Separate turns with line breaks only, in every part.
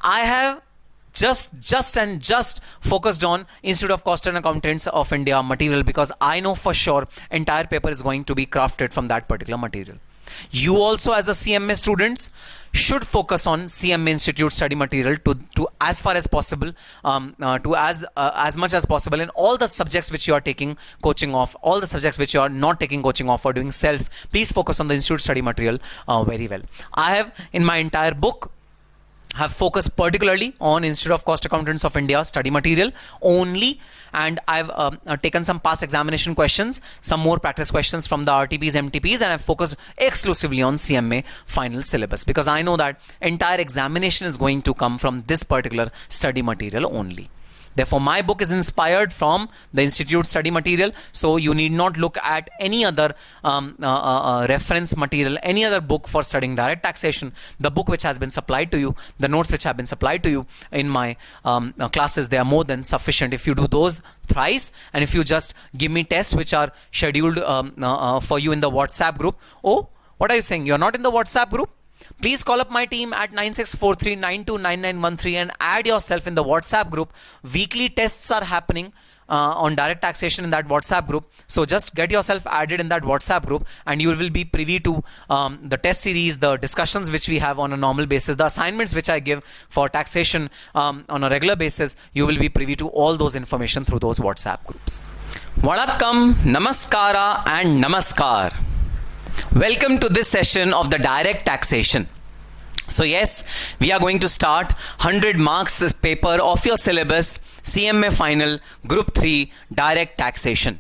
I have just focused on Institute of Cost and Accountants of India material because I know for sure entire paper is going to be crafted from that particular material. You also as a CMA students should focus on CMA Institute study material to as far as possible, to as much as possible in all the subjects which you are taking coaching of, all the subjects which you are not taking coaching of or doing self. Please focus on the Institute study material very well. I have in my entire book have focused particularly on Institute of Cost Accountants of India study material only, and I've taken some past examination questions, some more practice questions from the RTPs, MTPs, and I've focused exclusively on CMA final syllabus because I know that entire examination is going to come from this particular study material only. Therefore, my book is inspired from the Institute study material. So you need not look at any other reference material, any other book for studying direct taxation. The book which has been supplied to you, the notes which have been supplied to you in my classes, they are more than sufficient. If you do those thrice, and if you just give me tests which are scheduled for you in the WhatsApp group. Oh, what are you saying? You're not in the WhatsApp group? Please call up my team at 9643929913 and add yourself in the WhatsApp group. Weekly tests are happening on direct taxation in that WhatsApp group. So just get yourself added in that WhatsApp group and you will be privy to the test series, the discussions which we have on a normal basis, the assignments which I give for taxation on a regular basis. You will be privy to all those information through those WhatsApp groups. Vanakkam, Namaskara and Namaskar. Welcome to this session of the direct taxation. So yes, we are going to start 100 marks paper of your syllabus, CMA final group 3 direct taxation.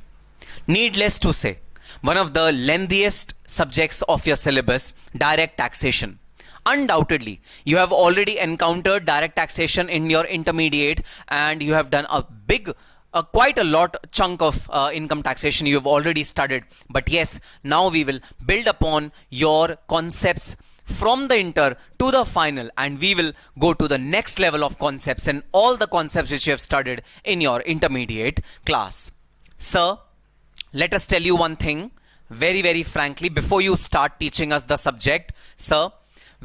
Needless to say, one of the lengthiest subjects of your syllabus, direct taxation. Undoubtedly, you have already encountered direct taxation in your intermediate and you have done a big quite a lot chunk of income taxation you have already studied. But yes, now we will build upon your concepts from the inter to the final and we will go to the next level of concepts and all the concepts which you have studied in your intermediate class. Sir, let us tell you one thing very frankly before you start teaching us the subject. Sir,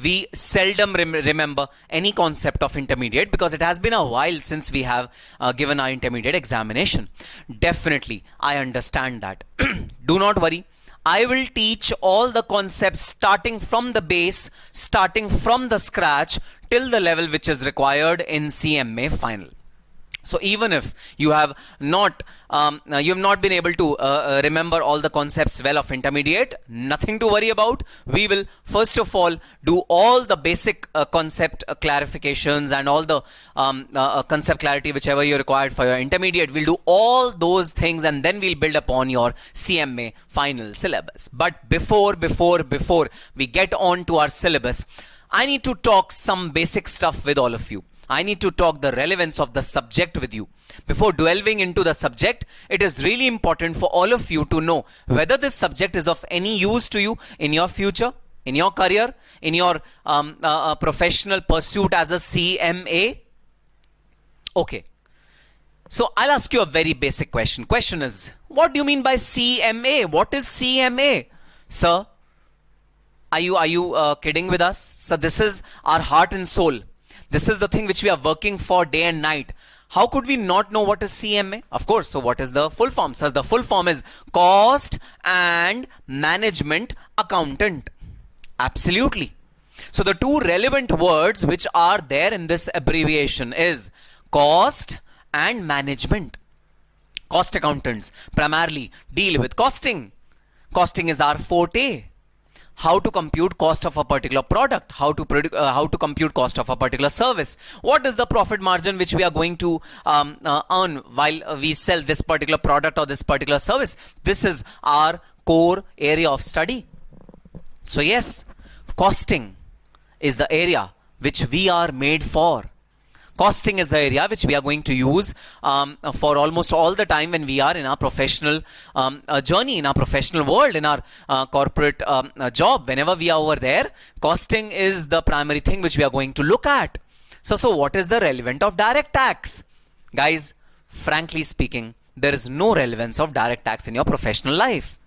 we seldom remember any concept of intermediate because it has been a while since we have given our intermediate examination. Definitely, I understand that. Do not worry. I will teach all the concepts starting from the base, starting from the scratch till the level which is required in CMA final. So even if you have not been able to remember all the concepts well of intermediate, nothing to worry about. We will first of all do all the basic concept clarifications and all the concept clarity whichever you required for your intermediate. We'll do all those things and then we'll build upon your CMA final syllabus. But before we get on to our syllabus, I need to talk some basic stuff with all of you. I need to talk the relevance of the subject with you. Before delving into the subject, it is really important for all of you to know whether this subject is of any use to you in your future, in your career, in your professional pursuit as a CMA. Okay. So I'll ask you a very basic question. Question is, what do you mean by CMA? What is CMA? Sir, are you kidding with us? So this is our heart and soul. This is the thing which we are working for day and night. How could we not know what is CMA? Of course. So what is the full form? So the full form is Cost and Management Accountant. Absolutely. So the two relevant words which are there in this abbreviation is cost and management. Cost accountants primarily deal with costing. Costing is our forte. How to compute cost of a particular product, how to compute cost of a particular service, what is the profit margin which we are going to earn while we sell this particular product or this particular service. This is our core area of study. So yes, costing is the area which we are made for. Costing is the area which we are going to use for almost all the time when we are in our professional journey, in our professional world, in our corporate job. Whenever we are over there, costing is the primary thing which we are going to look at. So what is the relevance of direct tax? Guys, frankly speaking, there is no relevance of direct tax in your professional life.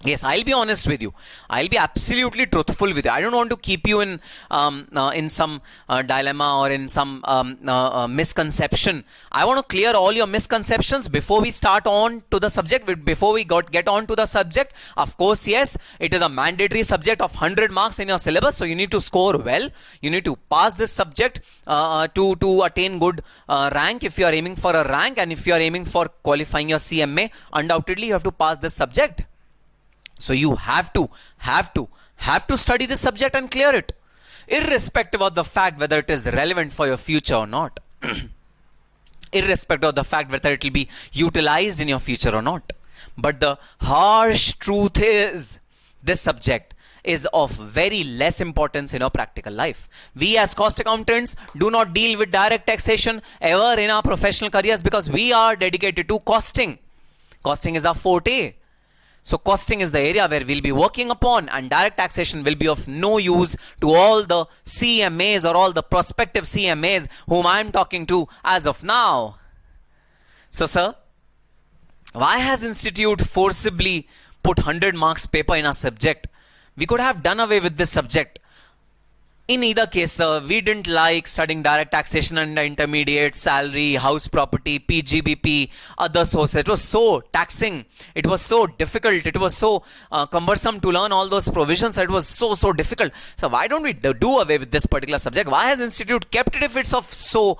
Yes, I'll be honest with you. I'll be absolutely truthful with you. I don't want to keep you in some dilemma or in some misconception. I want to clear all your misconceptions before we start on to the subject. Before we get on to the subject, of course, yes, it is a mandatory subject of 100 marks in your syllabus. So you need to score well. You need to pass this subject to attain good rank. If you are aiming for a rank, and if you are aiming for qualifying your CMA, undoubtedly you have to pass this subject. So you have to study this subject and clear it, irrespective of the fact whether it is relevant for your future or not, irrespective of the fact whether it will be utilized in your future or not. But the harsh truth is, this subject is of very less importance in our practical life. We as cost accountants do not deal with direct taxation ever in our professional careers because we are dedicated to costing. Costing is our forte. So costing is the area where we'll be working upon, and direct taxation will be of no use to all the CMAs or all the prospective CMAs whom I'm talking to as of now. So sir, why has institute forcibly put 100 marks paper in our subject? We could have done away with this subject. In either case, we didn't like studying direct taxation under intermediate, salary, house property, PGBP, other sources. It was so taxing. It was so difficult. It was so cumbersome to learn all those provisions. It was so difficult. So why don't we do away with this particular subject? Why has institute kept it if it's of so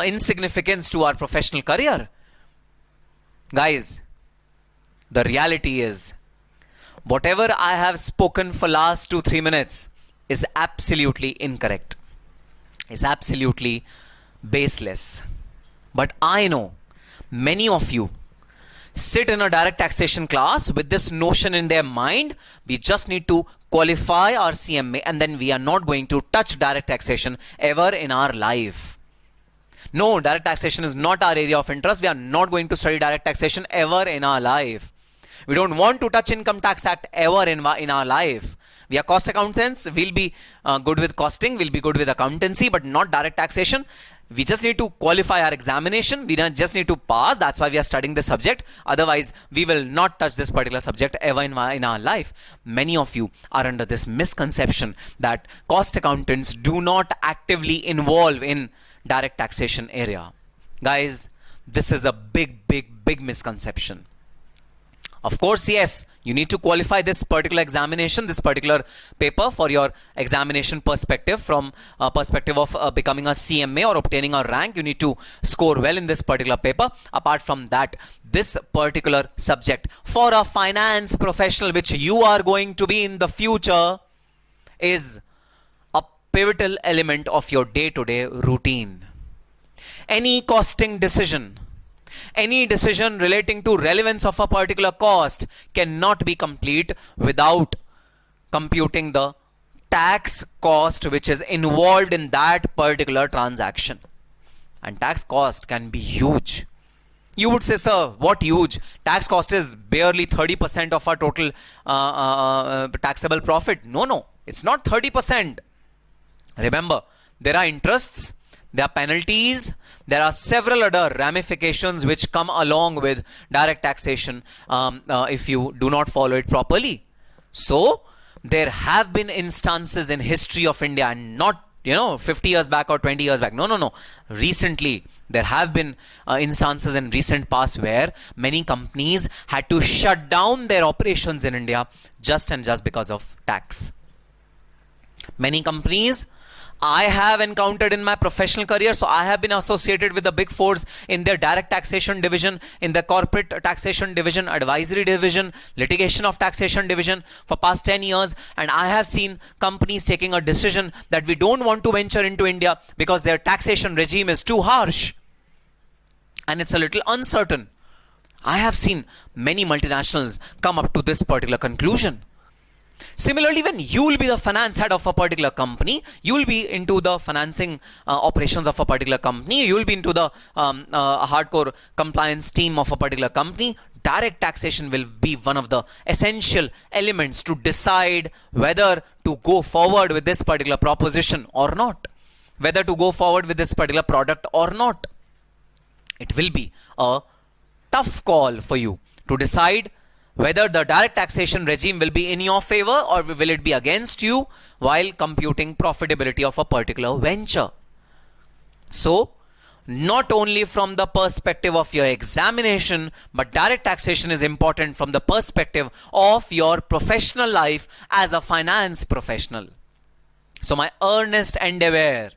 insignificance to our professional career? Guys, the reality is, whatever I have spoken for last 2-3 minutes is absolutely incorrect, is absolutely baseless. But I know many of you sit in a direct taxation class with this notion in their mind: we just need to qualify our CMA and then we are not going to touch direct taxation ever in our life. No, direct taxation is not our area of interest. We are not going to study direct taxation ever in our life. We don't want to touch Income Tax Act ever in our life. We are cost accountants. We'll be good with costing. We'll be good with accountancy, but not direct taxation. We just need to qualify our examination. We don't just need to pass. That's why we are studying this subject. Otherwise, we will not touch this particular subject ever in our life. Many of you are under this misconception that cost accountants do not actively involve in direct taxation area. Guys, this is a big misconception. Of course, yes, you need to qualify this particular examination, this particular paper for your examination perspective, from a perspective of becoming a CMA or obtaining a rank. You need to score well in this particular paper. Apart from that, this particular subject for a finance professional, which you are going to be in the future, is a pivotal element of your day-to-day routine. Any costing decision, any decision relating to relevance of a particular cost cannot be complete without computing the tax cost which is involved in that particular transaction. And tax cost can be huge. You would say, sir, what huge? Tax cost is barely 30% of our total taxable profit. No, it's not 30%. Remember, there are interests, there are penalties, there are several other ramifications which come along with direct taxation if you do not follow it properly. So there have been instances in history of India, and not 50 years back or 20 years back. No. Recently, there have been instances in recent past where many companies had to shut down their operations in India just because of tax. Many companies I have encountered in my professional career. So I have been associated with the big fours in their direct taxation division, in the corporate taxation division, advisory division, litigation of taxation division for past 10 years. And I have seen companies taking a decision that we don't want to venture into India because their taxation regime is too harsh and it's a little uncertain. I have seen many multinationals come up to this particular conclusion. Similarly, when you will be the finance head of a particular company, you will be into the financing operations of a particular company, you will be into the hardcore compliance team of a particular company, direct taxation will be one of the essential elements to decide whether to go forward with this particular proposition or not, whether to go forward with this particular product or not. It will be a tough call for you to decide whether the direct taxation regime will be in your favor or will it be against you while computing profitability of a particular venture. So, not only from the perspective of your examination, but direct taxation is important from the perspective of your professional life as a finance professional. So my earnest endeavor,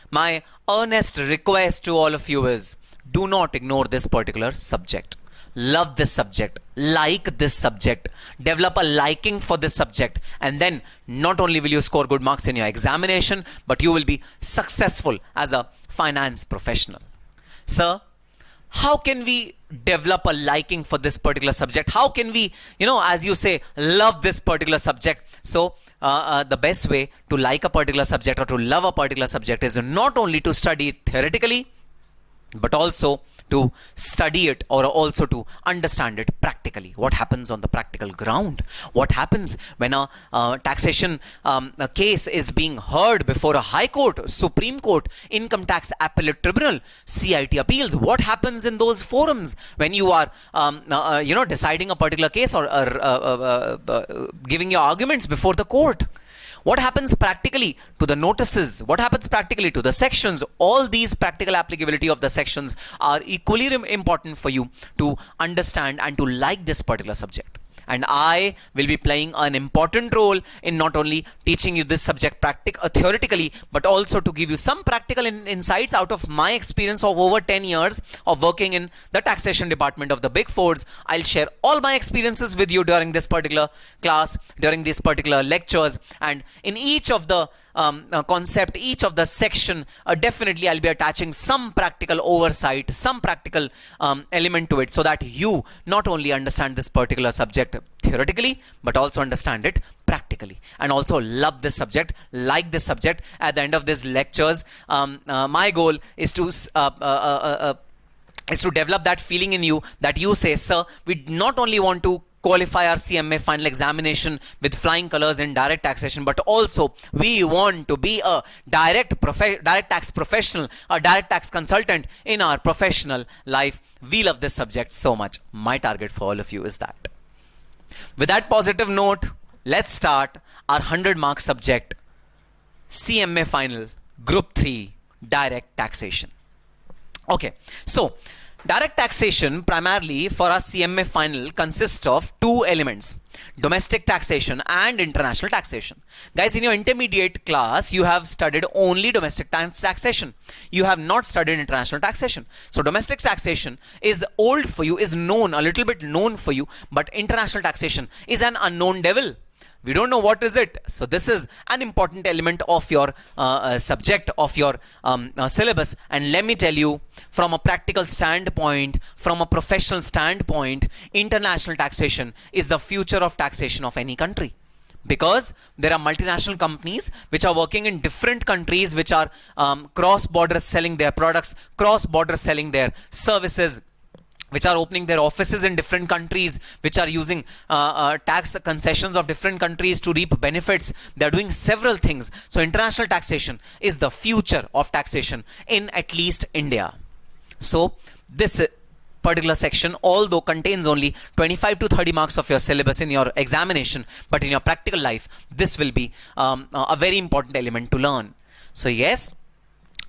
my earnest request to all of you is, do not ignore this particular subject. Love this subject, like this subject, develop a liking for this subject, and then not only will you score good marks in your examination, but you will be successful as a finance professional. Sir, how can we develop a liking for this particular subject? How can we, as you say, love this particular subject? So the best way to like a particular subject or to love a particular subject is not only to study it theoretically, but also to study it or also to understand it practically. What happens on the practical ground? What happens when a taxation a case is being heard before a High Court, Supreme Court, Income Tax Appellate Tribunal, CIT appeals? What happens in those forums when you are deciding a particular case or giving your arguments before the court? What happens practically to the notices? What happens practically to the sections? All these practical applicability of the sections are equally important for you to understand and to like this particular subject. And I will be playing an important role in not only teaching you this subject theoretically, but also to give you some practical insights out of my experience of over 10 years of working in the taxation department of the Big Fours. I'll share all my experiences with you during this particular class, during these particular lectures, and in each of the concept, each of the section, definitely I'll be attaching some practical oversight, some practical element to it, so that you not only understand this particular subject theoretically, but also understand it practically, and also love this subject, like this subject. At the end of these lectures, my goal is to develop that feeling in you that you say, sir, we not only want to qualify our CMA final examination with flying colors in direct taxation, but also we want to be a direct tax professional, a direct tax consultant in our professional life. We love this subject so much. My target for all of you is that. With that positive note, let's start our 100-mark subject, CMA final, Group 3, direct taxation. Okay, so direct taxation primarily for our CMA final consists of two elements: domestic taxation and international taxation. Guys, in your intermediate class, you have studied only domestic taxation. You have not studied international taxation. So domestic taxation is old for you, is known, a little bit known for you, but international taxation is an unknown devil. We don't know what is it. So this is an important element of your subject, of your syllabus. And let me tell you, from a practical standpoint, from a professional standpoint, international taxation is the future of taxation of any country. Because there are multinational companies which are working in different countries, which are cross-border selling their products, cross-border selling their services, which are opening their offices in different countries, which are using tax concessions of different countries to reap benefits. They are doing several things. So international taxation is the future of taxation in at least India. So this particular section, although contains only 25 to 30 marks of your syllabus in your examination, but in your practical life, this will be a very important element to learn. So yes,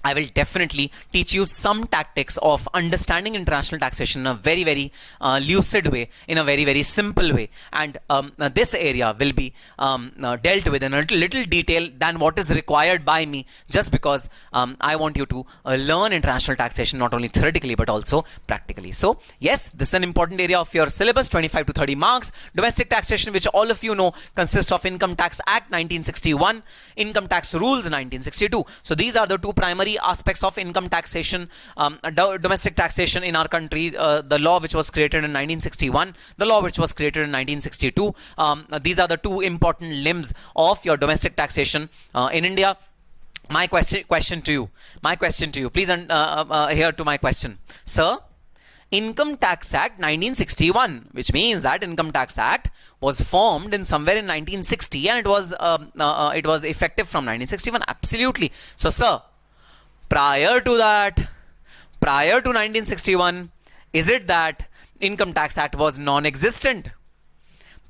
I will definitely teach you some tactics of understanding international taxation in a very, very lucid way, in a very, very simple way. And this area will be dealt with in a little detail than what is required by me, just because I want you to learn international taxation not only theoretically but also practically. So yes, this is an important area of your syllabus, 25 to 30 marks. Domestic taxation, which all of you know, consists of Income Tax Act 1961, Income Tax Rules 1962. So these are the two primary aspects of income taxation, domestic taxation in our country, the law which was created in 1961, the law which was created in 1962. These are the two important limbs of your domestic taxation in India. My question to you, please hear to my question. Sir, Income Tax Act 1961, which means that Income Tax Act was formed in somewhere in 1960 and it was effective from 1961. Absolutely. So sir, prior to 1961, is it that Income Tax Act was non-existent?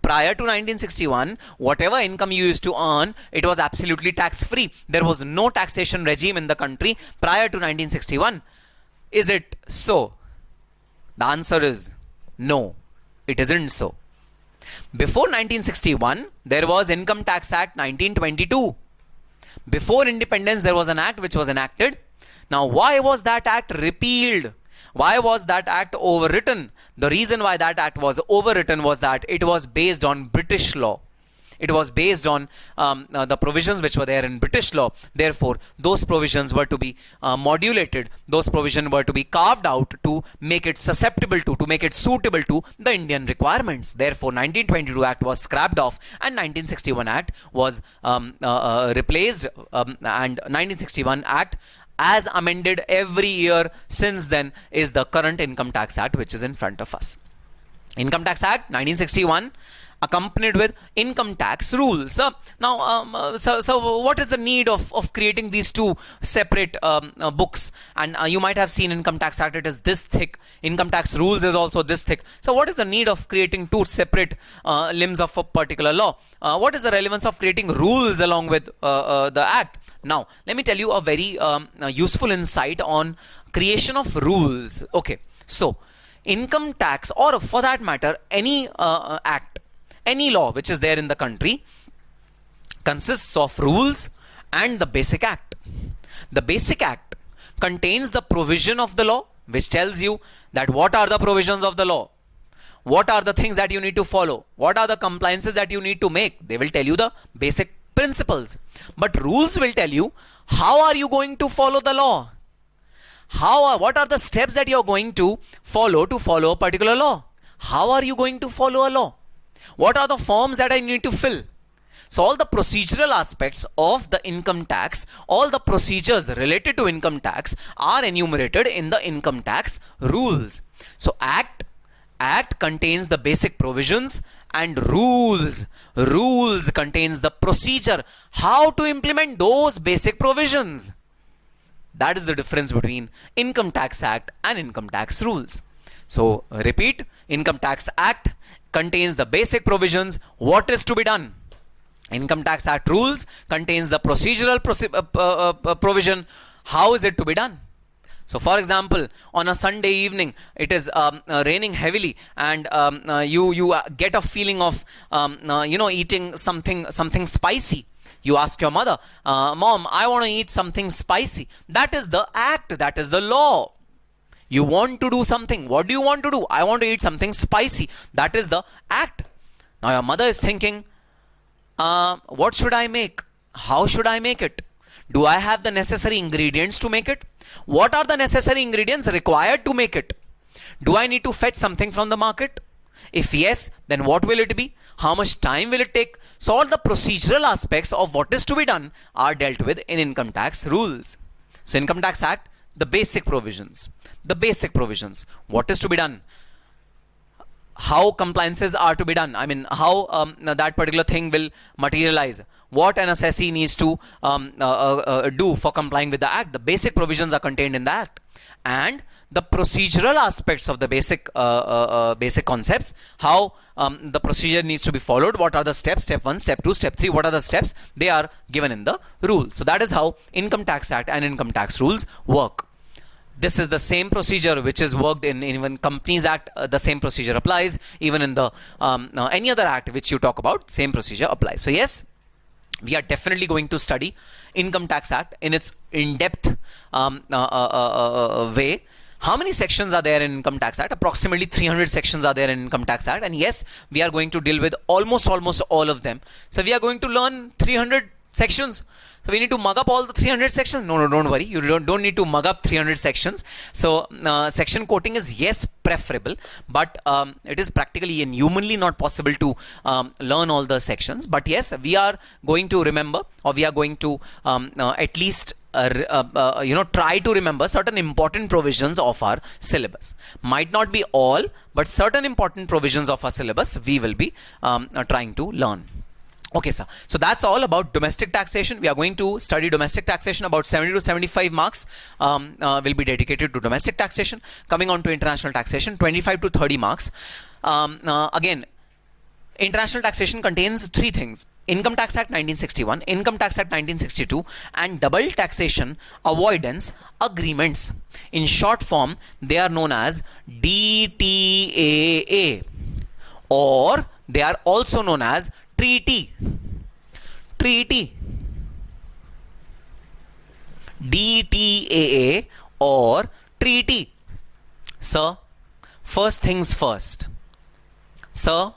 prior to 1961, whatever income you used to earn, it was absolutely tax free. There was no taxation regime in the country prior to 1961. Is it so? The answer is no, it isn't so. Before 1961, there was Income Tax Act 1922. Before independence, there was an act which was enacted. Now, why was that act repealed? Why was that act overwritten? The reason why that act was overwritten was that it was based on British law. It was based on the provisions which were there in British law. Therefore, those provisions were to be modulated. Those provisions were to be carved out to make it susceptible to make it suitable to the Indian requirements. Therefore, 1922 Act was scrapped off and 1961 Act was replaced, and 1961 Act, as amended every year since then, is the current Income Tax Act which is in front of us. Income Tax Act 1961 accompanied with income tax rules. Now, so what is the need of creating these two separate books? And you might have seen Income Tax Act, it is this thick. Income tax rules is also this thick. So what is the need of creating two separate limbs of a particular law? What is the relevance of creating rules along with the act? Now, let me tell you a very useful insight on creation of rules. Okay, so income tax, or for that matter, any act, any law which is there in the country, consists of rules and the Basic Act. The Basic Act contains the provision of the law which tells you that what are the provisions of the law, what are the things that you need to follow, what are the compliances that you need to make. They will tell you the basic principles. But rules will tell you how are you going to follow the law. What are the steps that you are going to follow a particular law? How are you going to follow a law? What are the forms that I need to fill? So all the procedural aspects of the income tax, all the procedures related to income tax are enumerated in the income tax rules. So Act contains the basic provisions, and rules contains the procedure, how to implement those basic provisions. That is the difference between Income Tax Act and Income Tax rules. So repeat, Income Tax Act contains the basic provisions, what is to be done. Income Tax Act rules contains the procedural provision, how is it to be done. So for example, on a Sunday evening, it is raining heavily, and you get a feeling of eating something spicy. You ask your mother, Mom, I want to eat something spicy. That is the act, that is the law. You want to do something. What do you want to do? I want to eat something spicy. That is the act. Now your mother is thinking, what should I make? How should I make it? Do I have the necessary ingredients to make it? What are the necessary ingredients required to make it? Do I need to fetch something from the market? If yes, then what will it be? How much time will it take? So all the procedural aspects of what is to be done are dealt with in income tax rules. So Income Tax Act, the basic provisions. The basic provisions. What is to be done? How compliances are to be done. I mean, how that particular thing will materialize. What an assessee needs to do for complying with the act. The basic provisions are contained in the act. And the procedural aspects of the basic concepts, how the procedure needs to be followed, what are the steps, step 1, step 2, step 3, what are the steps, they are given in the rules. So that is how Income Tax Act and Income Tax rules work. This is the same procedure which is worked in even Companies Act. The same procedure applies. Even in the any other act which you talk about, same procedure applies. So yes, we are definitely going to study Income Tax Act in its in-depth way. How many sections are there in Income Tax Act? Approximately 300 sections are there in Income Tax Act. And yes, we are going to deal with almost all of them. So we are going to learn 300 sections. So we need to mug up all the 300 sections. No, don't worry. You don't need to mug up 300 sections. So section quoting is yes preferable, but it is practically and humanly not possible to learn all the sections. But yes, we are going to remember, or we are going to at least try to remember certain important provisions of our syllabus. Might not be all, but certain important provisions of our syllabus we will be trying to learn. Okay, sir. So that's all about domestic taxation. We are going to study domestic taxation. About 70 to 75 marks will be dedicated to domestic taxation. Coming on to international taxation, 25 to 30 marks. Again, International taxation contains three things: Income Tax Act 1961, Income Tax Act 1962, and double taxation avoidance agreements. In short form, they are known as DTAA, or they are also known as treaty. DTAA or treaty. Sir, first things first. Sir,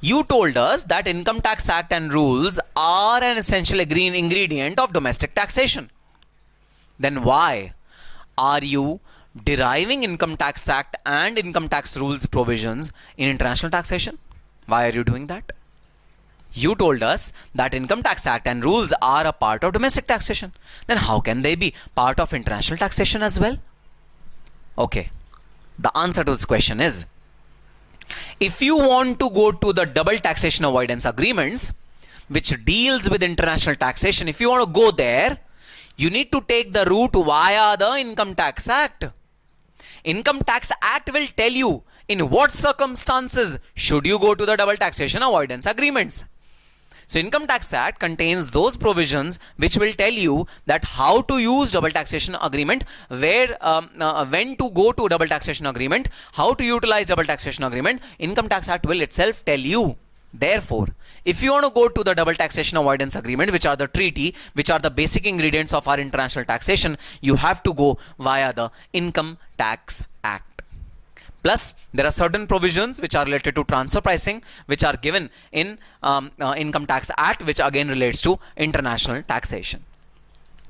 you told us that Income Tax Act and rules are an essential ingredient of domestic taxation. Then why are you deriving Income Tax Act and income tax rules provisions in international taxation? Why are you doing that? You told us that Income Tax Act and rules are a part of domestic taxation. Then how can they be part of international taxation as well? Okay, the answer to this question is, if you want to go to the double taxation avoidance agreements, which deals with international taxation, if you want to go there, you need to take the route via the Income Tax Act. Income Tax Act will tell you in what circumstances should you go to the double taxation avoidance agreements. So Income Tax Act contains those provisions which will tell you that how to use double taxation agreement, where when to go to double taxation agreement, how to utilize double taxation agreement. Income Tax Act will itself tell you. Therefore, if you want to go to the double taxation avoidance agreement, which are the treaty, which are the basic ingredients of our international taxation, you have to go via the Income Tax Act. Plus, there are certain provisions which are related to transfer pricing, which are given in Income Tax Act, which again relates to international taxation.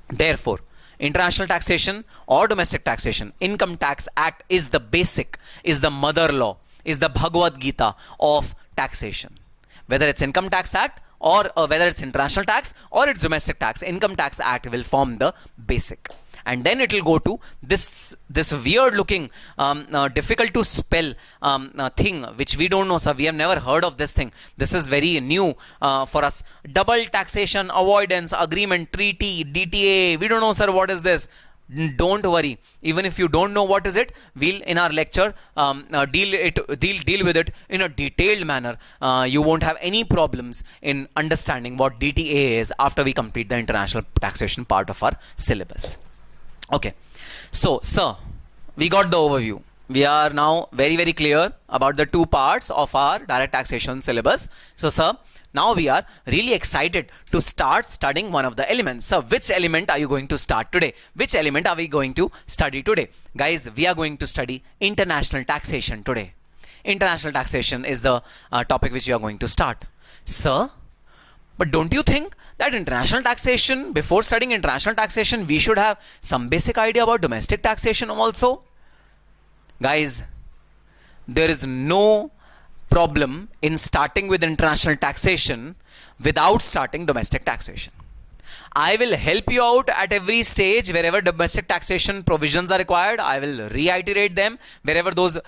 Therefore, international taxation or domestic taxation, Income Tax Act is the basic, is the mother law, is the Bhagavad Gita of taxation. Whether it's Income Tax Act or whether it's international tax or it's domestic tax, Income Tax Act will form the basic. And then it will go to this weird looking, difficult to spell thing, which we don't know, sir. We have never heard of this thing. This is very new for us. Double taxation avoidance agreement, treaty, DTA. We don't know, sir, what is this? Don't worry. Even if you don't know what is it, we'll in our lecture deal with it in a detailed manner. You won't have any problems in understanding what DTA is after we complete the international taxation part of our syllabus. Okay, so sir, we got the overview. We are now very, very clear about the two parts of our direct taxation syllabus. So sir, now we are really excited to start studying one of the elements. So which element are you going to start today? Which element are we going to study today? Guys, we are going to study international taxation today. International taxation is the topic which we are going to start. Sir, but don't you think that international taxation, before studying international taxation, we should have some basic idea about domestic taxation also? Guys, there is no problem in starting with international taxation without starting domestic taxation. I will help you out at every stage. Wherever domestic taxation provisions are required, I will reiterate them. Wherever those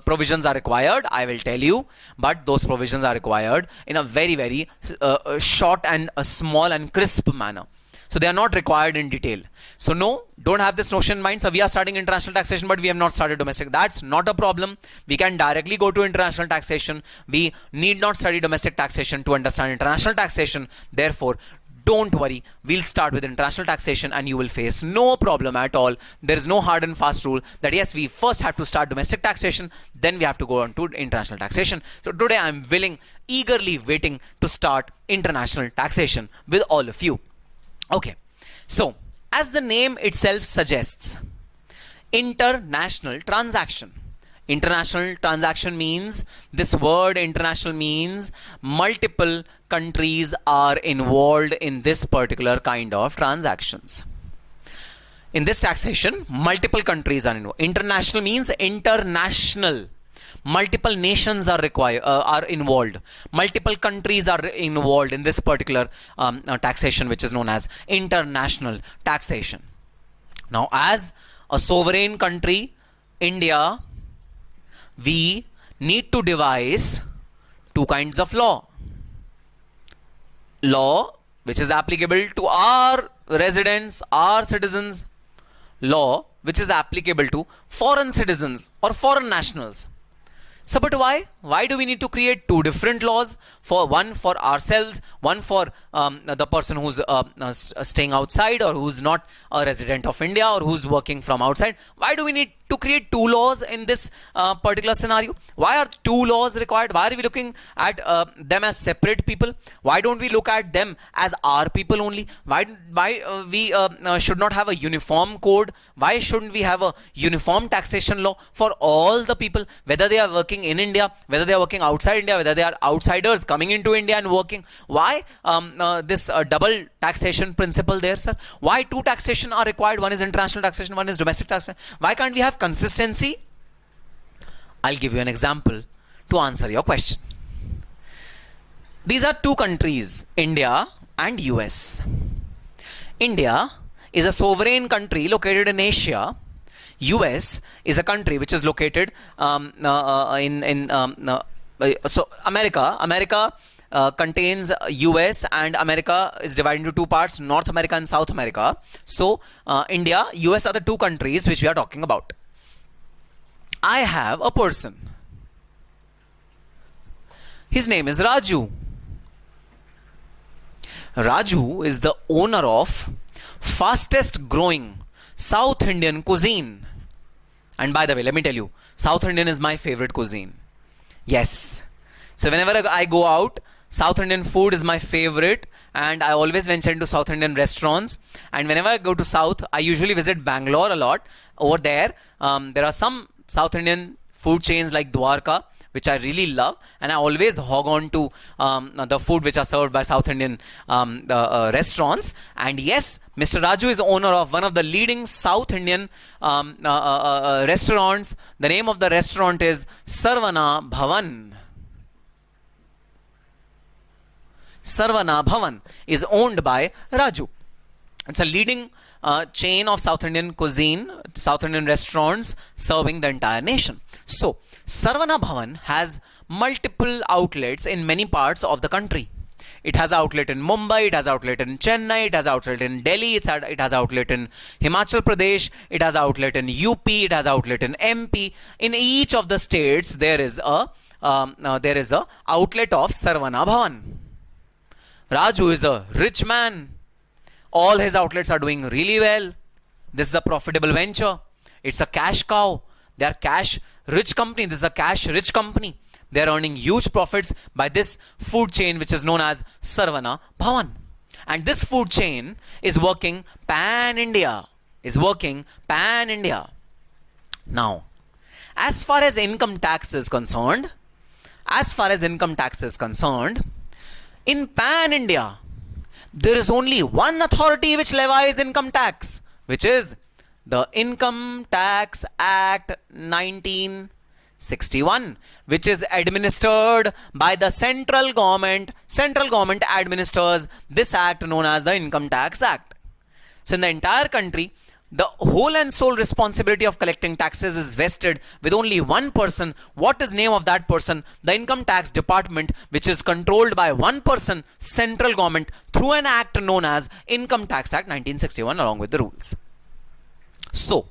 provisions are required, I will tell you. But those provisions are required in a very, very short and small and crisp manner. So they are not required in detail. So no, don't have this notion in mind. So we are starting international taxation, but we have not started domestic. That's not a problem. We can directly go to international taxation. We need not study domestic taxation to understand international taxation. Therefore, don't worry, we'll start with international taxation and you will face no problem at all. There is no hard and fast rule that yes, we first have to start domestic taxation, then we have to go on to international taxation. So today I'm eagerly waiting to start international taxation with all of you. Okay, so as the name itself suggests, international transaction. International transaction means, this word international means multiple countries are involved in this particular kind of transactions. In this taxation, multiple countries are involved. International means international. Multiple nations are involved. Multiple countries are involved in this particular taxation, which is known as international taxation. Now, as a sovereign country, India, we need to devise two kinds of law. Law which is applicable to our residents, our citizens. Law which is applicable to foreign citizens or foreign nationals. So, but why? Why do we need to create two different laws? For one for ourselves, one for the person who's staying outside or who's not a resident of India or who's working from outside. Why do we need to create two laws in this particular scenario? Why are two laws required? Why are we looking at them as separate people? Why don't we look at them as our people only? Why we should not have a uniform code? Why shouldn't we have a uniform taxation law for all the people, whether they are working in India, whether they are working outside India, whether they are outsiders coming into India and working? Why this double taxation principle there, sir? Why two taxation are required? One is international taxation, one is domestic taxation. Why can't we have consistency? I'll give you an example to answer your question. These are two countries, India and US. India is a sovereign country located in Asia. US is a country which is located so America contains US, and America is divided into two parts, North America and South America. So India, US are the two countries which we are talking about. I have a person. His name is Raju. Raju is the owner of fastest growing South Indian cuisine. And by the way, let me tell you, South Indian is my favorite cuisine. Yes. So whenever I go out, South Indian food is my favorite, and I always venture into South Indian restaurants. And whenever I go to South, I usually visit Bangalore a lot. Over there, there are some South Indian food chains like Dwarka, which I really love, and I always hog on to the food which are served by South Indian restaurants. And yes, Mr. Raju is owner of one of the leading South Indian restaurants. The name of the restaurant is Sarvana Bhavan. Sarvana Bhavan is owned by Raju. It's a leading chain of South Indian cuisine, South Indian restaurants serving the entire nation. So, Sarvana Bhavan has multiple outlets in many parts of the country. It has outlet in Mumbai, it has outlet in Chennai, it has outlet in Delhi, it has outlet in Himachal Pradesh, it has outlet in UP, it has outlet in MP. In each of the states, there is a outlet of Sarvana Bhavan. Raju is a rich man. All his outlets are doing really well. This is a profitable venture. It's a cash cow. They are cash rich company. This is a cash rich company. They are earning huge profits by this food chain which is known as Sarvana Bhavan. And this food chain is working pan-India. Now, as far as income tax is concerned, in pan-India, there is only one authority which levies income tax, which is the Income Tax Act 1961, which is administered by the central government. Central government administers this act known as the Income Tax Act. So in the entire country, the whole and sole responsibility of collecting taxes is vested with only one person. What is name of that person? The Income Tax Department, which is controlled by one person, central government, through an act known as Income Tax Act 1961 along with the rules. So,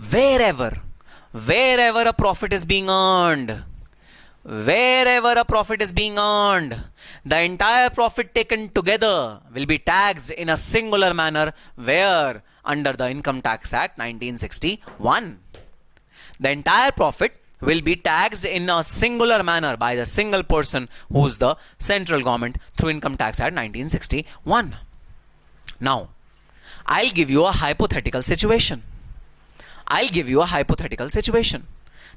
wherever a profit is being earned, the entire profit taken together will be taxed in a singular manner. Where? Under the Income Tax Act 1961. The entire profit will be taxed in a singular manner by the single person who's the central government through Income Tax Act 1961. Now, I'll give you a hypothetical situation.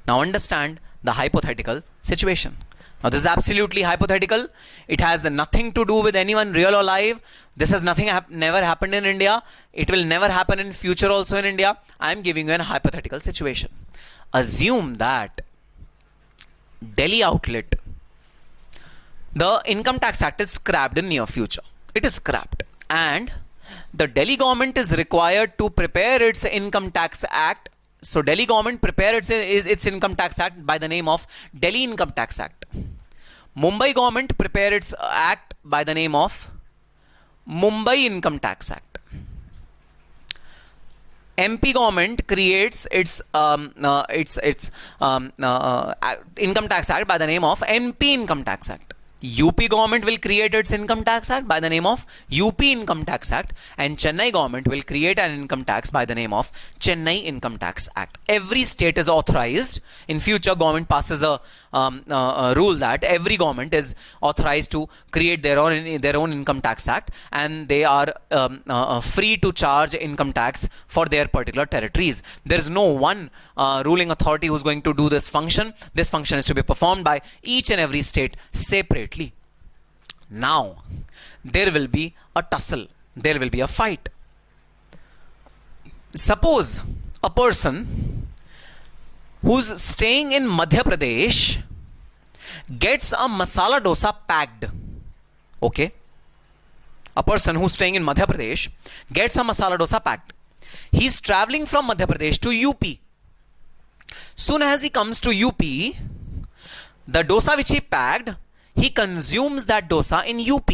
Now understand the hypothetical situation. Now this is absolutely hypothetical. It has nothing to do with anyone real or live. This has never happened in India. It will never happen in future also in India. I am giving you a hypothetical situation. Assume that Delhi outlet, the Income Tax Act is scrapped in near future. It is scrapped, and the Delhi government is required to prepare its Income Tax Act. So Delhi government prepares its Income Tax Act by the name of Delhi Income Tax Act. Mumbai government prepared its act by the name of Mumbai Income Tax Act. MP government creates its income tax act by the name of MP Income Tax Act. UP government will create its income tax act by the name of UP Income Tax Act, and Chennai government will create an income tax by the name of Chennai Income Tax Act. Every state is authorized. In future, government passes a rule that every government is authorized to create their own income tax act, and they are free to charge income tax for their particular territories. There is no one ruling authority who's going to do this function. This function is to be performed by each and every state separately. Now, there will be a tussle. There will be a fight. Suppose a person who's staying in Madhya Pradesh gets a masala dosa packed. Okay? A person who's staying in Madhya Pradesh gets a masala dosa packed. He's traveling from Madhya Pradesh to UP. Soon as he comes to UP, the dosa which he packed, he consumes that dosa in UP.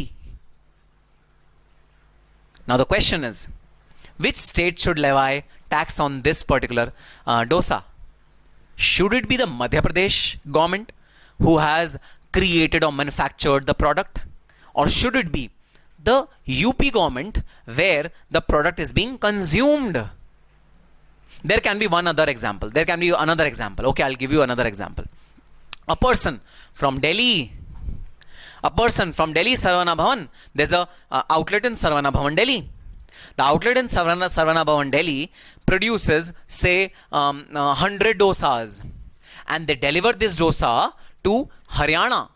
Now the question is, which state should levy tax on this particular dosa? Should it be the Madhya Pradesh government who has created or manufactured the product? Or should it be the UP government where the product is being consumed? There can be one other example. There can be another example. Okay, I'll give you another example. A person from Delhi, Saravana Bhavan, there's a outlet in Saravana Bhavan, Delhi. The outlet in Saravana Bhavan, Delhi produces, say, 100 dosas, and they deliver this dosa to Haryana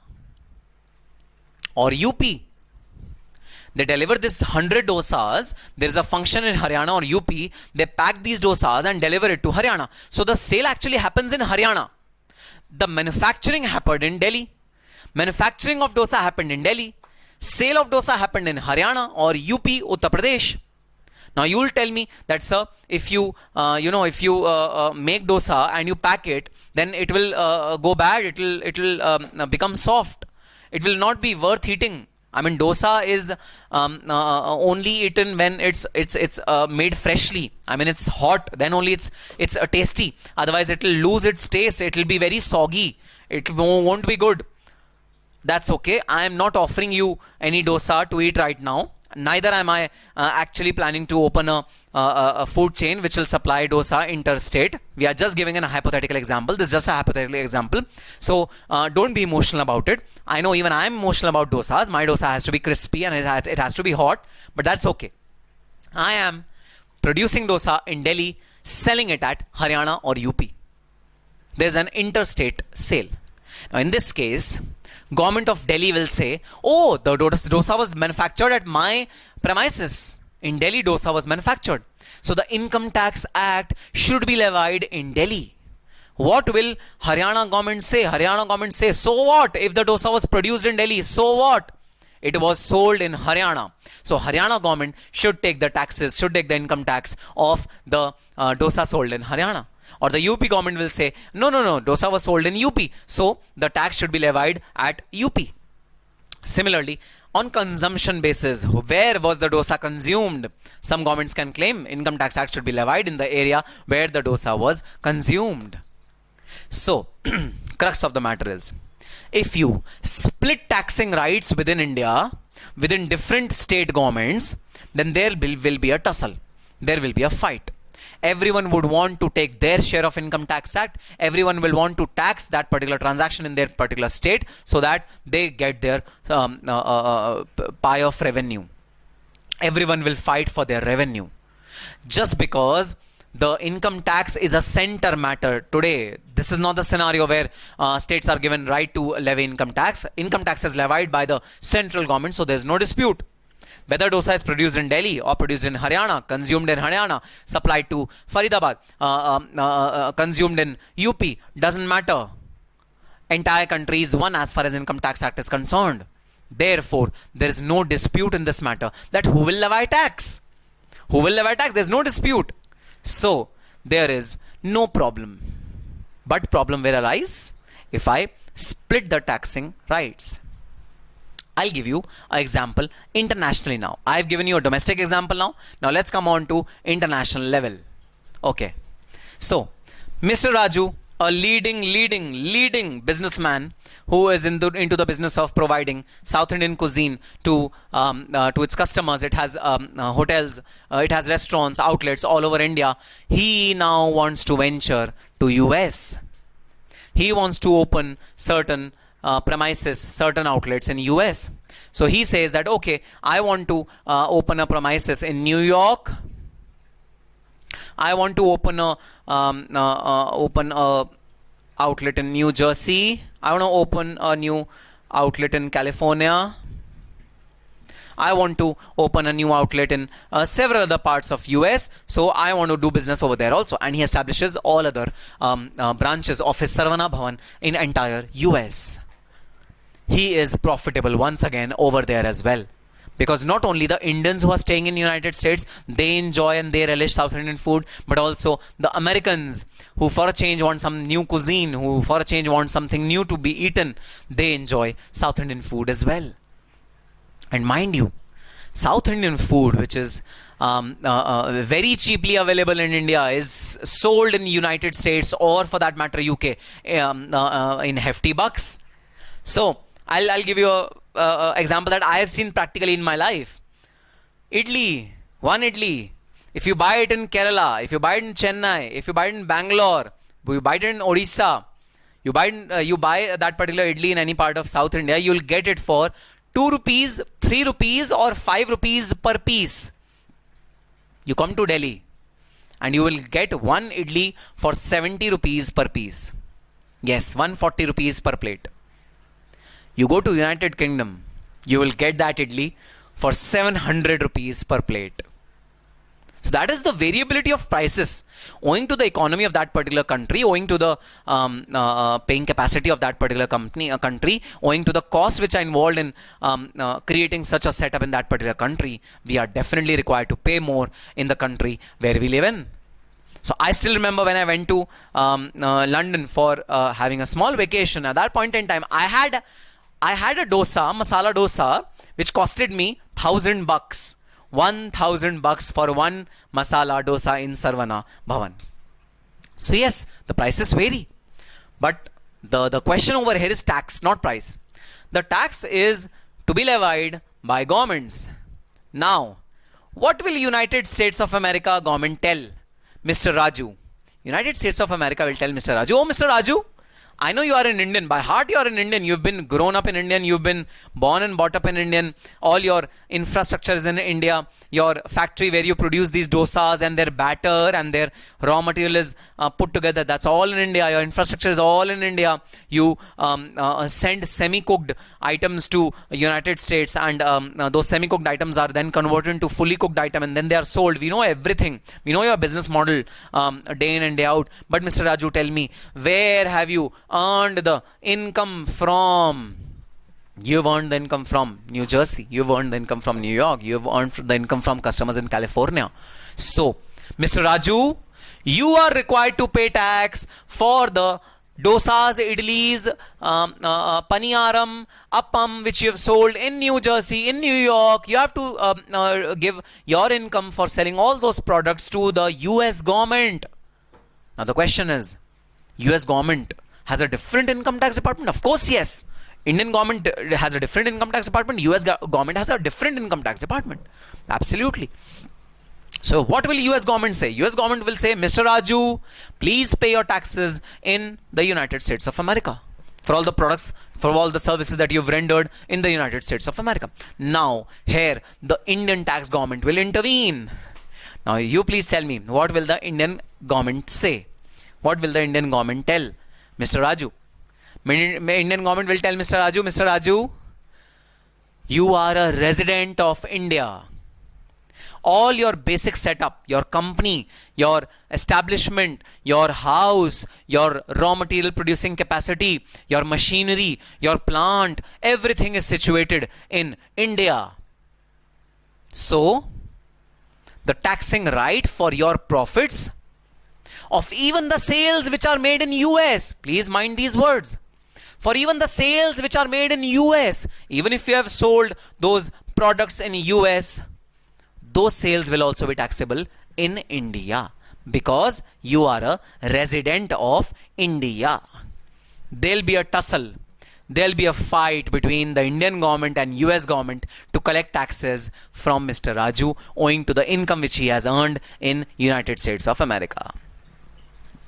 or UP. They deliver this 100 dosas. There is a function in Haryana or UP. They pack these dosas and deliver it to Haryana. So the sale actually happens in Haryana. The manufacturing happened in Delhi. Manufacturing of dosa happened in Delhi. Sale of dosa happened in Haryana or UP, Uttar Pradesh. Now you will tell me that, sir, if you make dosa and you pack it, then it will go bad. It will become soft. It will not be worth eating. I mean, dosa is only eaten when it's made freshly. I mean, it's hot. Then only it's tasty. Otherwise, it will lose its taste. It will be very soggy. It won't be good. That's okay. I am not offering you any dosa to eat right now. Neither am I actually planning to open a food chain which will supply dosa interstate. We are just giving a hypothetical example. This is just a hypothetical example. So don't be emotional about it. I know even I am emotional about dosas. My dosa has to be crispy and it has to be hot, but that's okay. I am producing dosa in Delhi, selling it at Haryana or UP. There's an interstate sale. Now in this case, government of Delhi will say, oh, the dosa was manufactured at my premises. In Delhi, dosa was manufactured. So the Income Tax Act should be levied in Delhi. What will Haryana government say? Haryana government say, so what if the dosa was produced in Delhi? So what? It was sold in Haryana. So Haryana government should take the taxes, should take the income tax of the dosa sold in Haryana. Or the UP government will say, no, dosa was sold in UP. So the tax should be levied at UP. Similarly, on consumption basis, where was the dosa consumed? Some governments can claim income tax act should be levied in the area where the dosa was consumed. So, crux of the matter is, if you split taxing rights within India, within different state governments, then there will be a tussle. There will be a fight. Everyone would want to take their share of income tax act. Everyone will want to tax that particular transaction in their particular state so that they get their pie of revenue. Everyone will fight for their revenue. Just because the income tax is a center matter today, this is not the scenario where states are given right to levy income tax. Income tax is levied by the central government, so there is no dispute. Whether dosa is produced in Delhi or produced in Haryana, consumed in Haryana, supplied to Faridabad, consumed in UP, doesn't matter. Entire country is one as far as Income Tax Act is concerned. Therefore, there is no dispute in this matter that who will levy tax? Who will levy tax? There is no dispute. So, there is no problem. But problem will arise if I split the taxing rights. I'll give you an example internationally now. I've given you a domestic example now. Now let's come on to international level. Okay. So, Mr. Raju, a leading businessman who is into the business of providing South Indian cuisine to its customers. It has hotels, it has restaurants, outlets all over India. He now wants to venture to US. He wants to open certain premises, certain outlets in US. So he says that, okay, I want to open a premises in New York. I want to open a outlet in New Jersey. I want to open a new outlet in California. I want to open a new outlet in several other parts of US. So I want to do business over there also. And he establishes all other branches of his Sarvana Bhavan in entire US. He is profitable once again over there as well. Because not only the Indians who are staying in the United States, they enjoy and they relish South Indian food, but also the Americans who for a change want some new cuisine, who for a change want something new to be eaten, they enjoy South Indian food as well. And mind you, South Indian food, which is very cheaply available in India, is sold in the United States or for that matter UK in hefty bucks. So I'll give you a example that I have seen practically in my life. Idli, one idli. If you buy it in Kerala, if you buy it in Chennai, if you buy it in Bangalore, you buy it in Odisha, you buy that particular idli in any part of South India, you'll get it for 2 rupees, 3 rupees or 5 rupees per piece. You come to Delhi and you will get one idli for 70 rupees per piece. Yes, 140 rupees per plate. You go to United Kingdom, you will get that idli for 700 rupees per plate. So that is the variability of prices owing to the economy of that particular country, owing to the paying capacity of that particular country, owing to the costs which are involved in creating such a setup in that particular country. We are definitely required to pay more in the country where we live in. So I still remember when I went to London for having a small vacation. At that point in time, I had a dosa, masala dosa, which costed me $1,000. $1,000 for one masala dosa in Sarvana Bhavan. So yes, the prices vary. But the question over here is tax, not price. The tax is to be levied by governments. Now, what will United States of America government tell Mr. Raju? United States of America will tell Mr. Raju, oh Mr. Raju, I know you are an Indian. By heart, you are an Indian. You've been grown up in Indian. You've been born and brought up in Indian. All your infrastructure is in India. Your factory where you produce these dosas and their batter and their raw material is put together. That's all in India. Your infrastructure is all in India. You send semi-cooked items to United States, and those semi-cooked items are then converted into fully cooked item, and then they are sold. We know everything. We know your business model day in and day out. But Mr. Raju, tell me, where have you earned the income from? You've earned the income from New Jersey. You've earned the income from New York. You've earned the income from customers in California. So, Mr. Raju, you are required to pay tax for the dosas, idlis, paniyaram, appam, which you have sold in New Jersey, in New York. You have to give your income for selling all those products to the US government. Now, the question is, US government has a different income tax department? Of course, yes. Indian government has a different income tax department. US government has a different income tax department. Absolutely. So what will US government say? US government will say, Mr. Raju, please pay your taxes in the United States of America for all the products, for all the services that you've rendered in the United States of America. Now, here, the Indian tax government will intervene. Now, you please tell me, what will the Indian government say? What will the Indian government tell Mr. Raju? Indian government will tell Mr. Raju, you are a resident of India. All your basic setup, your company, your establishment, your house, your raw material producing capacity, your machinery, your plant, everything is situated in India. So, the taxing right for your profits of even the sales which are made in US, please mind these words, for even the sales which are made in US, even if you have sold those products in US, those sales will also be taxable in India. Because you are a resident of India. There'll be a tussle. There'll be a fight between the Indian government and US government to collect taxes from Mr. Raju owing to the income which he has earned in United States of America.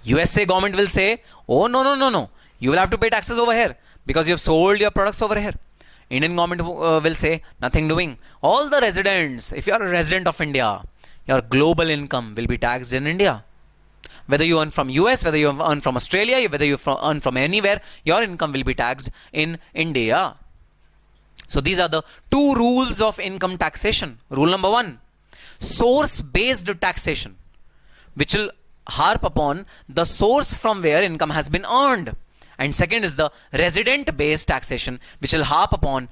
USA government will say, oh no, you will have to pay taxes over here because you have sold your products over here. Indian government will say, nothing doing. All the residents, if you are a resident of India, your global income will be taxed in India. Whether you earn from US, whether you earn from Australia, whether you earn from anywhere, your income will be taxed in India. So these are the two rules of income taxation. Rule number 1, source-based taxation, which will harp upon the source from where income has been earned. And second is the resident-based taxation, which will harp upon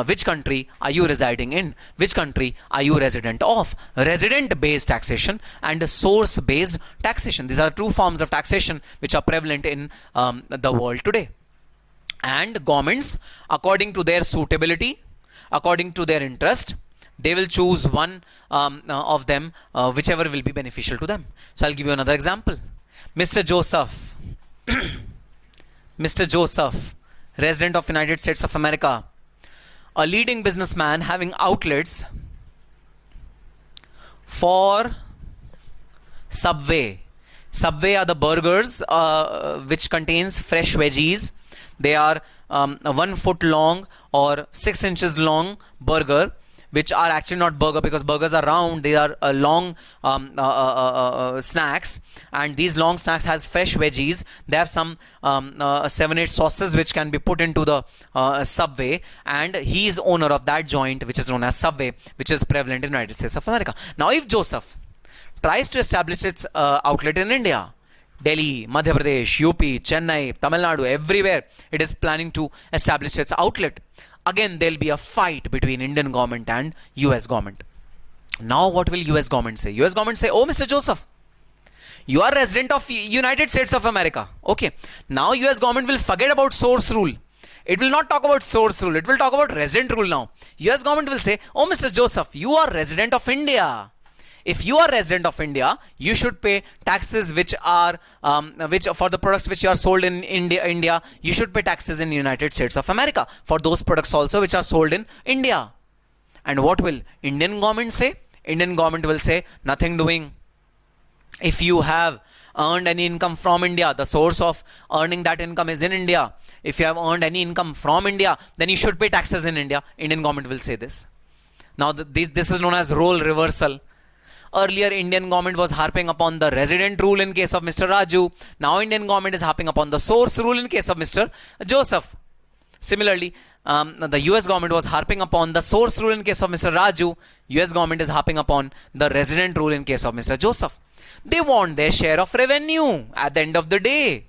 which country are you residing in, which country are you resident of. Resident-based taxation and source-based taxation. These are two forms of taxation which are prevalent in the world today. And governments, according to their suitability, according to their interest, they will choose one of them, whichever will be beneficial to them. So I'll give you another example. Mr. Joseph. Mr. Joseph, resident of United States of America, a leading businessman having outlets for Subway. Subway are the burgers which contains fresh veggies. They are 1 foot long or 6 inches long burger, which are actually not burger because burgers are round. They are long snacks, and these long snacks has fresh veggies. They have some 7-8 sauces which can be put into the Subway, and he is owner of that joint which is known as Subway, which is prevalent in the United States of America. Now if Joseph tries to establish its outlet in India, Delhi, Madhya Pradesh, UP, Chennai, Tamil Nadu, everywhere it is planning to establish its outlet, again there'll be a fight between Indian government and US government. Now what will US government say? US government say, oh Mr. Joseph, you are resident of United States of America. Okay, now US government will forget about source rule. It will not talk about source rule. It will talk about resident rule now. US government will say, oh Mr. Joseph, you are resident of India. If you are resident of India, you should pay taxes which are which for the products which you are sold in India, you should pay taxes in United States of America for those products also which are sold in India. And what will Indian government say? Indian government will say, nothing doing. If you have earned any income from India, the source of earning that income is in India. If you have earned any income from India, then you should pay taxes in India. Indian government will say this. Now this is known as role reversal. Earlier, Indian government was harping upon the resident rule in case of Mr. Raju. Now, Indian government is harping upon the source rule in case of Mr. Joseph. Similarly, the US government was harping upon the source rule in case of Mr. Raju. US government is harping upon the resident rule in case of Mr. Joseph. They want their share of revenue at the end of the day.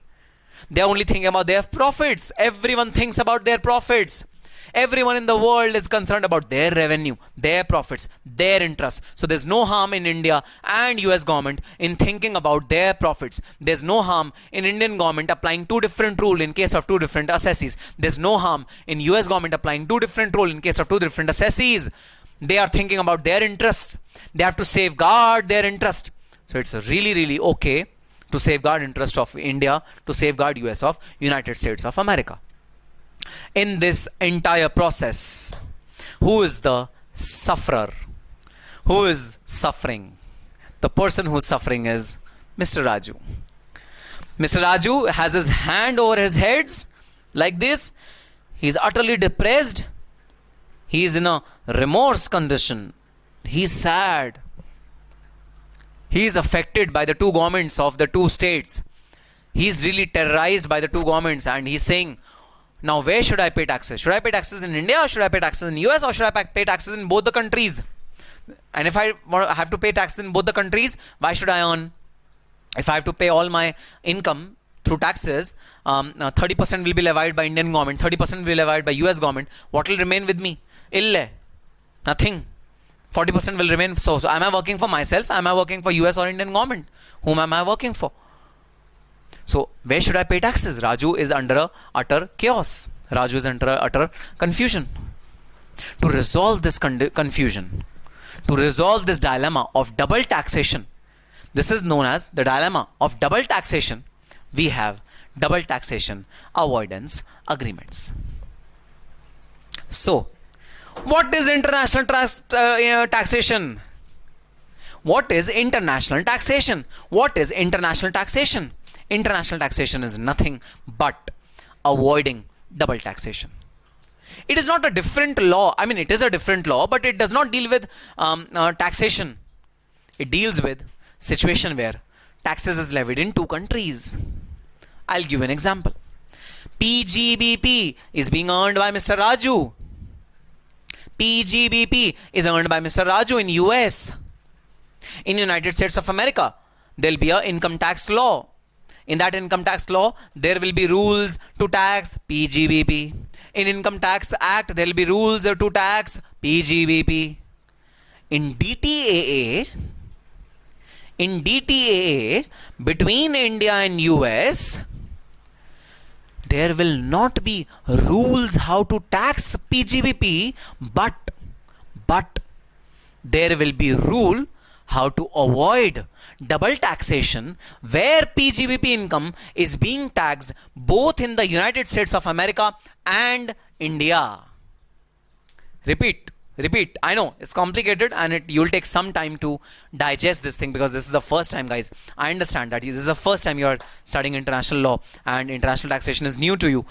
They are only thinking about their profits. Everyone thinks about their profits. Everyone in the world is concerned about their revenue, their profits, their interests. So there's no harm in India and US government in thinking about their profits. There's no harm in Indian government applying two different rules in case of two different assessees. There's no harm in US government applying two different rules in case of two different assessees. They are thinking about their interests. They have to safeguard their interest. So it's really okay to safeguard interest of India, to safeguard US of United States of America. In this entire process, who is the sufferer? Who is suffering? The person who is suffering is Mr. Raju. Mr. Raju has his hand over his head like this. He is utterly depressed. He is in a remorse condition. He is sad. He is affected by the two governments of the two states. He is really terrorized by the two governments, and he is saying, now where should I pay taxes? Should I pay taxes in India, or should I pay taxes in US, or should I pay taxes in both the countries? And if I have to pay taxes in both the countries, why should I earn? If I have to pay all my income through taxes, 30% will be levied by Indian government, 30% will be levied by US government. What will remain with me? Ille. Nothing. 40% will remain. So am I working for myself? Am I working for US or Indian government? Whom am I working for? So where should I pay taxes? Raju is under a utter chaos. Raju is under a utter confusion. To resolve this confusion, to resolve this dilemma of double taxation, This is known as the dilemma of double taxation. We have double taxation avoidance agreements. So, what is international taxation? What is international taxation? What is international taxation? International taxation is nothing but avoiding double taxation. It is not a different law. I mean, it is a different law, but it does not deal with taxation. It deals with situation where taxes is levied in two countries. I'll give you an example. PGBP is being earned by Mr. Raju. PGBP is earned by Mr. Raju in US. In United States of America, there will be an income tax law. In that income tax law, there will be rules to tax PGBP. In Income Tax Act, there will be rules to tax PGBP. In DTAA, between India and US, there will not be rules how to tax PGBP, but there will be rule how to avoid double taxation where PGBP income is being taxed both in the United States of America and India. Repeat. I know it's complicated and you'll take some time to digest this thing because this is the first time, guys. I understand that this is the first time you are studying international law and international taxation is new to you.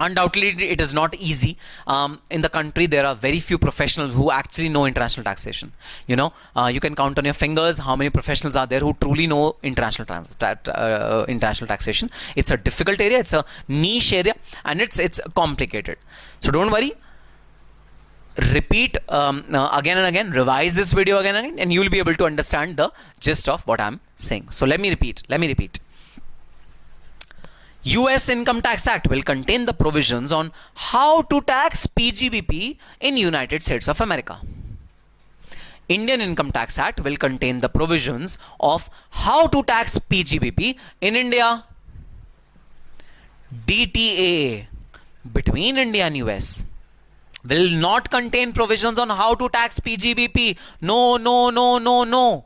Undoubtedly, it is not easy. In the country, there are very few professionals who actually know international taxation. You know, you can count on your fingers how many professionals are there who truly know international taxation. It's a difficult area, it's a niche area, and it's complicated. So don't worry. Repeat again and again, revise this video again and again, and you will be able to understand the gist of what I'm saying. So let me repeat. US Income Tax Act will contain the provisions on how to tax PGBP in United States of America. Indian Income Tax Act will contain the provisions of how to tax PGBP in India. DTAA between India and US will not contain provisions on how to tax PGBP. No.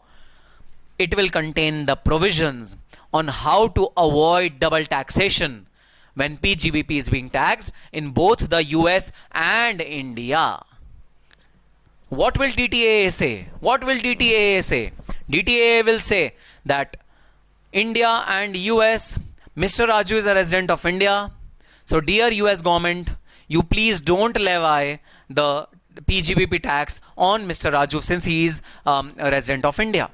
It will contain the provisions on how to avoid double taxation when PGBP is being taxed in both the US and India. What will DTAA say? DTAA will say that India and US, Mr. Raju is a resident of India. So dear US government, you please don't levy the PGBP tax on Mr. Raju since he is a resident of India.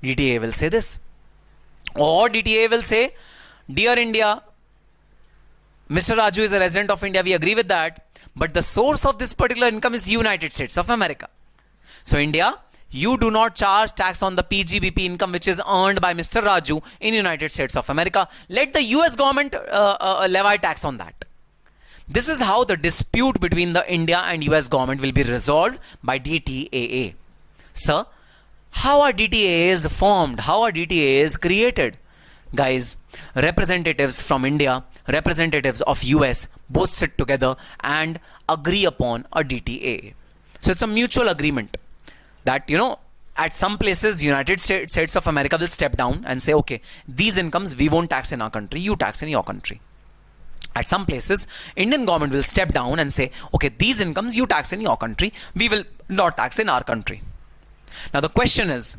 DTAA will say this. Or DTAA will say, dear India, Mr. Raju is a resident of India, we agree with that, but the source of this particular income is United States of America. So India, you do not charge tax on the PGBP income which is earned by Mr. Raju in United States of America. Let the US government levy tax on that. This is how the dispute between the India and US government will be resolved by DTAA. Sir, how are DTAAs formed? How are DTAAs created? Guys, representatives from India, representatives of US both sit together and agree upon a DTAA. So it's a mutual agreement that, you know, at some places United States of America will step down and say, okay, these incomes we won't tax in our country, you tax in your country. At some places, Indian government will step down and say, okay, these incomes you tax in your country, we will not tax in our country. Now the question is,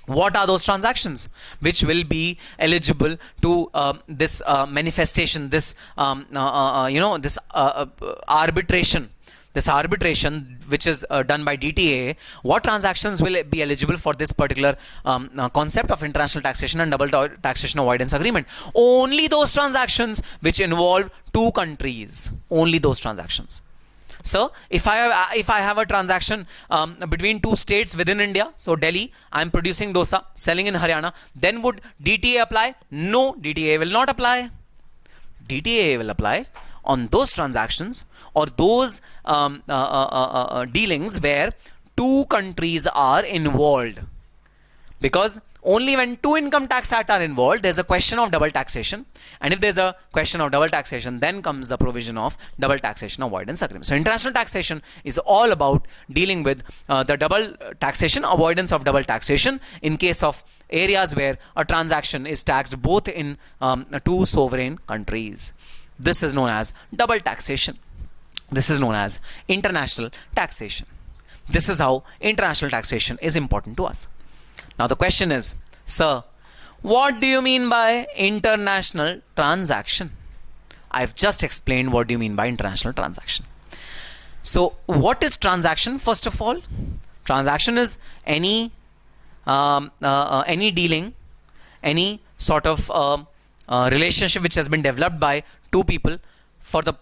what are those transactions which will be eligible to this manifestation, this arbitration which is done by DTAA? What transactions will be eligible for this particular concept of international taxation and double taxation avoidance agreement? Only those transactions which involve two countries. Only those transactions. So if I have a transaction between two states within India, so Delhi, I am producing dosa, selling in Haryana, then would DTAA apply? No, DTAA will not apply. DTAA will apply on those transactions or those dealings where two countries are involved. Because Only when two income tax acts are involved, there's a question of double taxation. And if there's a question of double taxation, then comes the provision of double taxation avoidance agreement. So international taxation is all about dealing with the double taxation, avoidance of double taxation in case of areas where a transaction is taxed both in two sovereign countries. This is known as double taxation. This is known as international taxation. This is how international taxation is important to us. Now the question is, sir, what do you mean by international transaction? I've just explained what do you mean by international transaction. So what is transaction? First of all, transaction is any dealing, any sort of relationship which has been developed by two people for the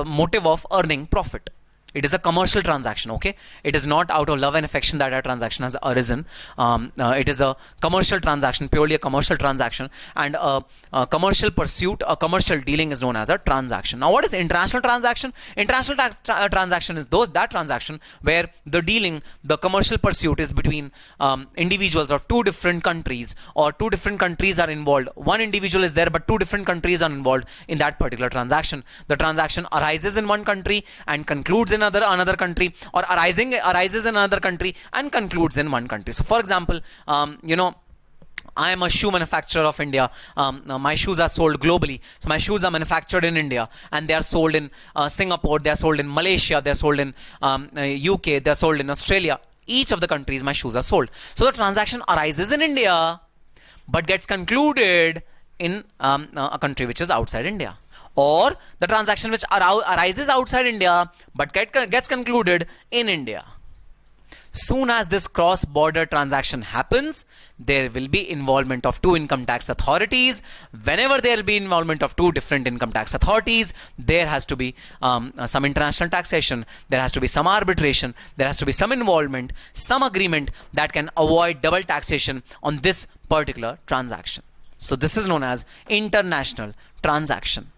motive of earning profit. It is a commercial transaction, okay? It is not out of love and affection that a transaction has arisen. It is a commercial transaction, purely a commercial transaction, and a commercial pursuit, a commercial dealing is known as a transaction. Now, what is international transaction? International transaction is that transaction where the dealing, the commercial pursuit is between individuals of two different countries, or two different countries are involved. One individual is there, but two different countries are involved in that particular transaction. The transaction arises in one country and concludes in another country, or arises in another country and concludes in one country. So for example, I am a shoe manufacturer of India. My shoes are sold globally. So my shoes are manufactured in India and they are sold in Singapore, they are sold in Malaysia, they are sold in UK, they are sold in Australia. Each of the countries my shoes are sold. So the transaction arises in India but gets concluded in a country which is outside India. Or the transaction which arises outside India but gets concluded in India. Soon as this cross-border transaction happens, there will be involvement of two income tax authorities. Whenever there will be involvement of two different income tax authorities, there has to be some international taxation, there has to be some arbitration, there has to be some involvement, some agreement that can avoid double taxation on this particular transaction. So this is known as international transaction.